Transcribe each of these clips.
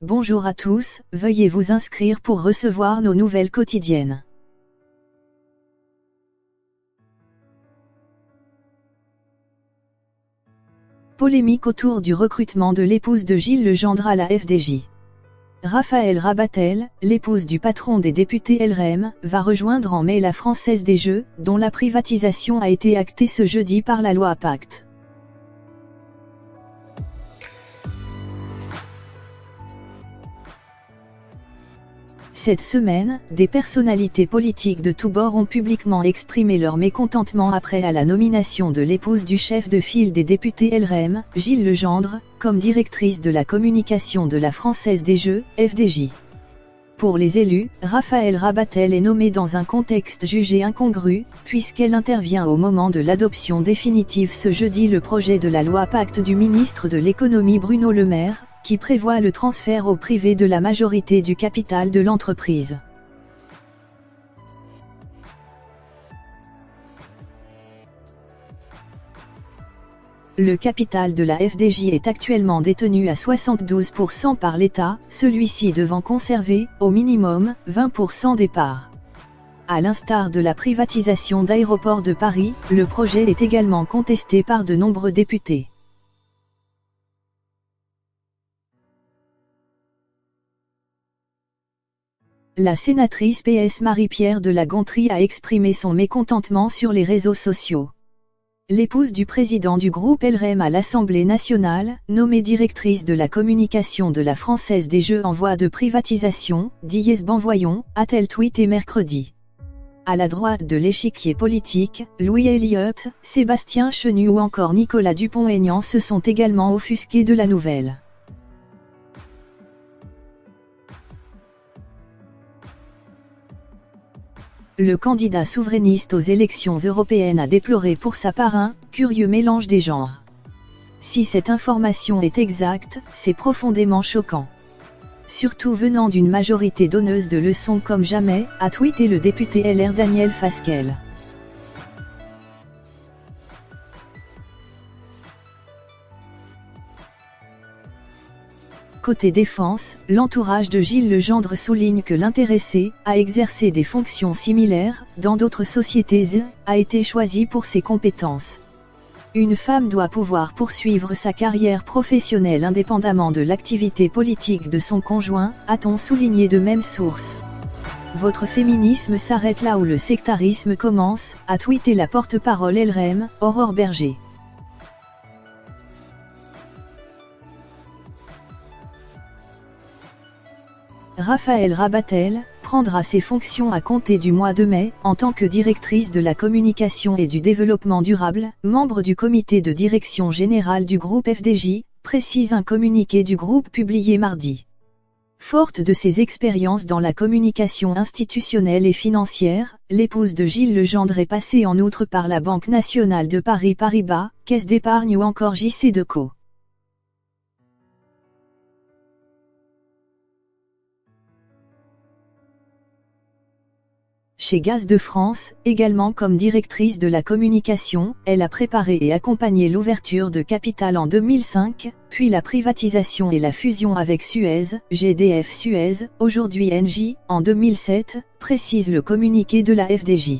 Bonjour à tous, veuillez vous inscrire pour recevoir nos nouvelles quotidiennes. Polémique autour du recrutement de l'épouse de Gilles Legendre à la FDJ. Raphaël Rabatel, l'épouse du patron des députés LREM, va rejoindre en mai la Française des Jeux, dont la privatisation a été actée ce jeudi par la loi Pacte. Cette semaine, des personnalités politiques de tous bords ont publiquement exprimé leur mécontentement après la nomination de l'épouse du chef de file des députés LREM, Gilles Legendre, comme directrice de la communication de la Française des Jeux, FDJ. Pour les élus, Raphaël Rabatel est nommée dans un contexte jugé incongru, puisqu'elle intervient au moment de l'adoption définitive ce jeudi le projet de la loi Pacte du ministre de l'économie Bruno Le Maire, qui prévoit le transfert au privé de la majorité du capital de l'entreprise. Le capital de la FDJ est actuellement détenu à 72% par l'État, celui-ci devant conserver, au minimum, 20% des parts. À l'instar de la privatisation d'Aéroports de Paris, le projet est également contesté par de nombreux députés. La sénatrice PS Marie-Pierre de La Gontrie a exprimé son mécontentement sur les réseaux sociaux. L'épouse du président du groupe LREM à l'Assemblée nationale, nommée directrice de la communication de la Française des Jeux en voie de privatisation, Diez Benvoyon, a-t-elle tweeté mercredi. À la droite de l'échiquier politique, Louis Elliott, Sébastien Chenu ou encore Nicolas Dupont-Aignan se sont également offusqués de la nouvelle. Le candidat souverainiste aux élections européennes a déploré pour sa part un « curieux mélange des genres ». Si cette information est exacte, c'est profondément choquant. Surtout venant d'une majorité donneuse de leçons comme jamais, a tweeté le député LR Daniel Fasquelle. Côté défense, l'entourage de Gilles Legendre souligne que l'intéressé a exercé des fonctions similaires dans d'autres sociétés et a été choisi pour ses compétences. Une femme doit pouvoir poursuivre sa carrière professionnelle indépendamment de l'activité politique de son conjoint, a-t-on souligné de même source. Votre féminisme s'arrête là où le sectarisme commence, a tweeté la porte-parole LREM, Aurore Berger. Raphaël Rabatel prendra ses fonctions à compter du mois de mai, en tant que directrice de la communication et du développement durable, membre du comité de direction générale du groupe FDJ, précise un communiqué du groupe publié mardi. Forte de ses expériences dans la communication institutionnelle et financière, l'épouse de Gilles Legendre est passée en outre par la Banque nationale de Paris Paribas, Caisse d'épargne ou encore JC Decaux. Chez Gaz de France, également comme directrice de la communication, elle a préparé et accompagné l'ouverture de Capital en 2005, puis la privatisation et la fusion avec Suez, GDF Suez, aujourd'hui Engie, en 2007, précise le communiqué de la FDJ.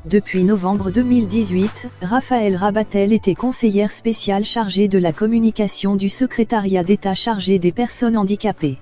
Depuis novembre 2018, Raphaël Rabatel était conseillère spéciale chargée de la communication du secrétariat d'État chargé des personnes handicapées.